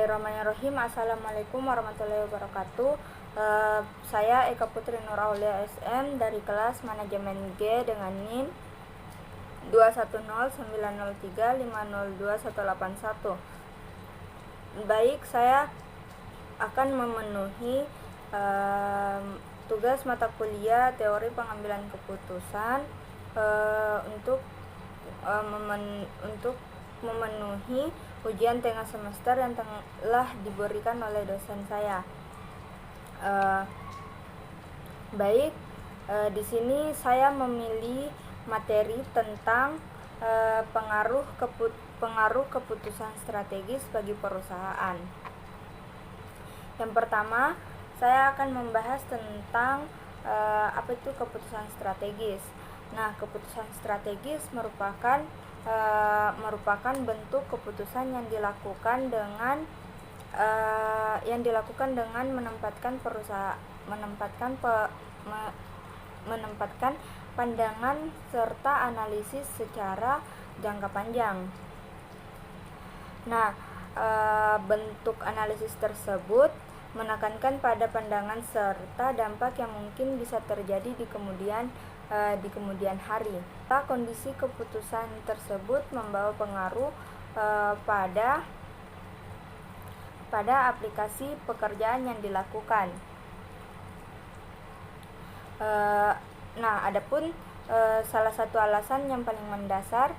Bismillahirrahmanirrahim. Assalamualaikum warahmatullahi wabarakatuh. Saya Eka Putri Nur Aulia SM dari kelas Manajemen G dengan NIM 2109035021181. Baik, saya akan memenuhi tugas mata kuliah teori pengambilan keputusan untuk memenuhi ujian tengah semester yang telah diberikan oleh dosen saya. Di sini saya memilih materi tentang pengaruh keputusan strategis bagi perusahaan. Yang pertama, saya akan membahas tentang apa itu keputusan strategis. Nah, keputusan strategis merupakan bentuk keputusan yang dilakukan dengan menempatkan pandangan serta analisis secara jangka panjang. Nah, bentuk analisis tersebut menekankan pada pandangan serta dampak yang mungkin bisa terjadi di kemudian hari. Kondisi keputusan tersebut membawa pengaruh pada aplikasi pekerjaan yang dilakukan. Adapun salah satu alasan yang paling mendasar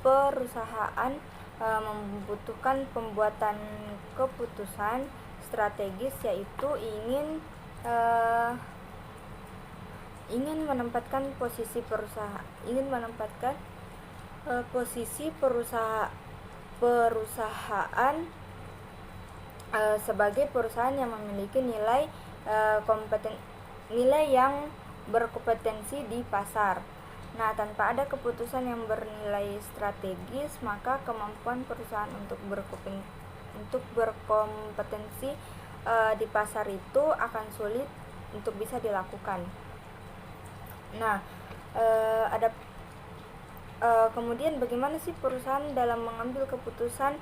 perusahaan membutuhkan pembuatan keputusan strategis, yaitu ingin menempatkan posisi perusahaan sebagai perusahaan yang memiliki nilai yang berkompetensi di pasar. Nah, tanpa ada keputusan yang bernilai strategis, maka kemampuan perusahaan untuk berkompetensi di pasar itu akan sulit untuk bisa dilakukan. Nah, kemudian bagaimana sih perusahaan dalam mengambil keputusan?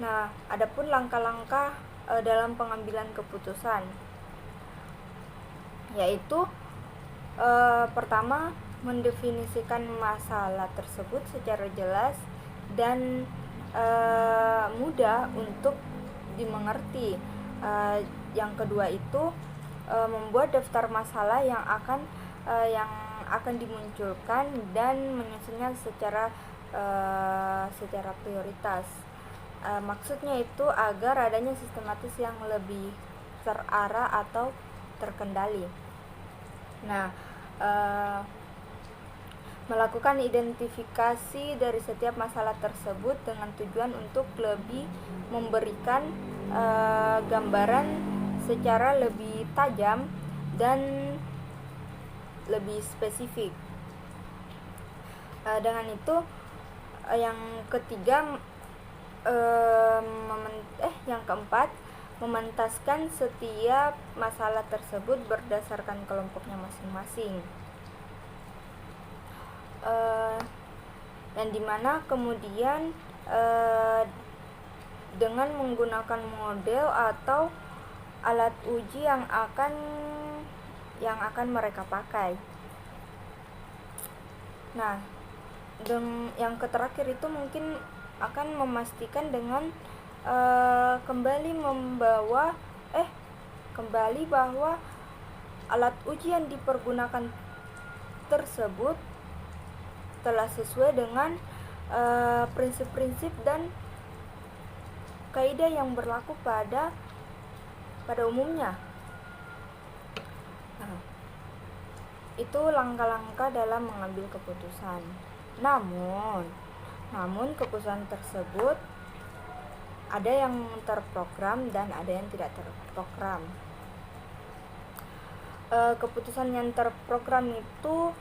Nah, adapun langkah-langkah dalam pengambilan keputusan, yaitu pertama, mendefinisikan masalah tersebut secara jelas dan mudah untuk dimengerti. Yang kedua itu membuat daftar masalah yang akan dimunculkan dan menyusunnya secara prioritas. Maksudnya itu agar adanya sistematis yang lebih terarah atau terkendali. Nah, melakukan identifikasi dari setiap masalah tersebut dengan tujuan untuk lebih memberikan gambaran secara lebih tajam dan lebih spesifik. Dengan itu, yang keempat, mementaskan setiap masalah tersebut berdasarkan kelompoknya masing-masing, dan dimana kemudian dengan menggunakan model atau alat uji yang akan mereka pakai. Nah, yang terakhir itu mungkin akan memastikan dengan kembali bahwa alat uji yang dipergunakan tersebut telah sesuai dengan prinsip-prinsip dan kaidah yang berlaku pada umumnya. Nah, itu langkah-langkah dalam mengambil keputusan. Namun keputusan tersebut ada yang terprogram dan ada yang tidak terprogram. Keputusan yang terprogram itu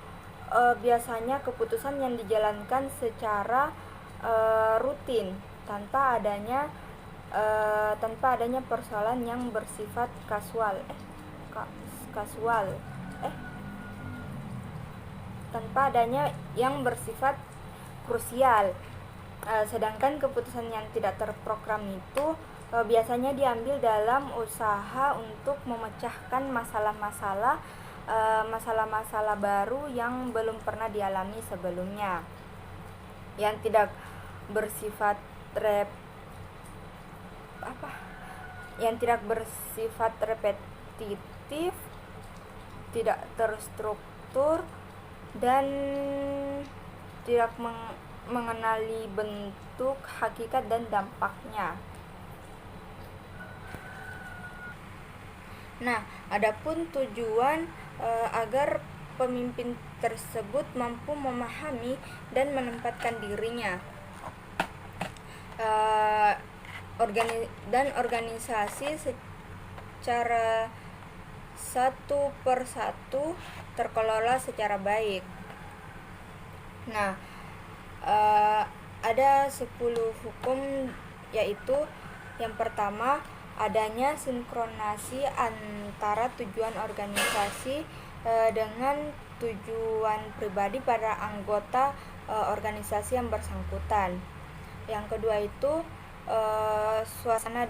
biasanya keputusan yang dijalankan secara rutin tanpa adanya persoalan yang bersifat tanpa adanya yang bersifat krusial. Sedangkan keputusan yang tidak terprogram itu biasanya diambil dalam usaha untuk memecahkan masalah-masalah baru yang belum pernah dialami sebelumnya, yang tidak bersifat repetitif, tidak terstruktur, dan tidak mengenali bentuk, hakikat, dan dampaknya. Nah, adapun tujuan agar pemimpin tersebut mampu memahami dan menempatkan dirinya dan organisasi secara satu persatu terkelola secara baik. Nah, ada 10 hukum, yaitu yang pertama, adanya sinkronasi antara tujuan organisasi dengan tujuan pribadi para anggota organisasi yang bersangkutan. Yang kedua itu suasana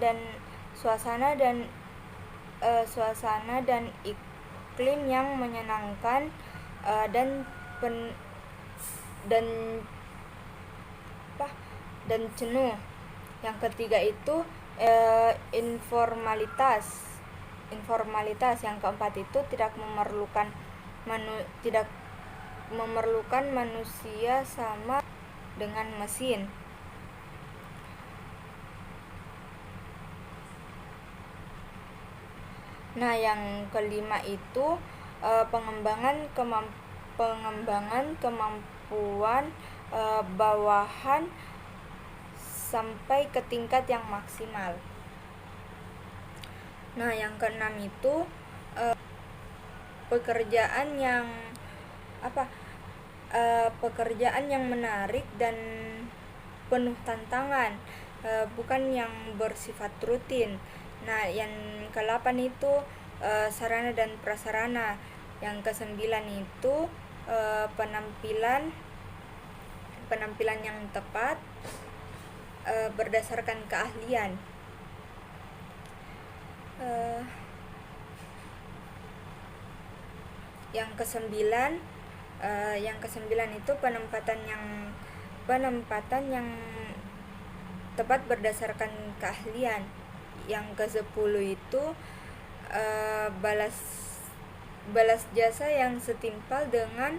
dan iklim yang menyenangkan dan jenuh. Yang ketiga itu informalitas. Yang keempat itu tidak memerlukan manusia sama dengan mesin. Nah, yang kelima itu pengembangan kemampuan bawahan sampai ke tingkat yang maksimal. Nah, yang keenam itu pekerjaan yang menarik dan penuh tantangan, bukan yang bersifat rutin. Nah, yang ke-8 itu sarana dan prasarana. Yang ke-9 itu penampilan yang tepat berdasarkan keahlian. Yang ke-9 itu penempatan yang tepat berdasarkan keahlian. Yang ke-10 itu balas jasa yang setimpal dengan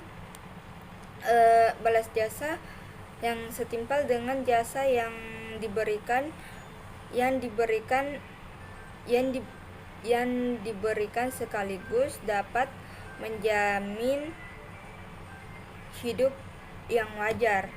jasa yang diberikan sekaligus dapat menjamin hidup yang wajar.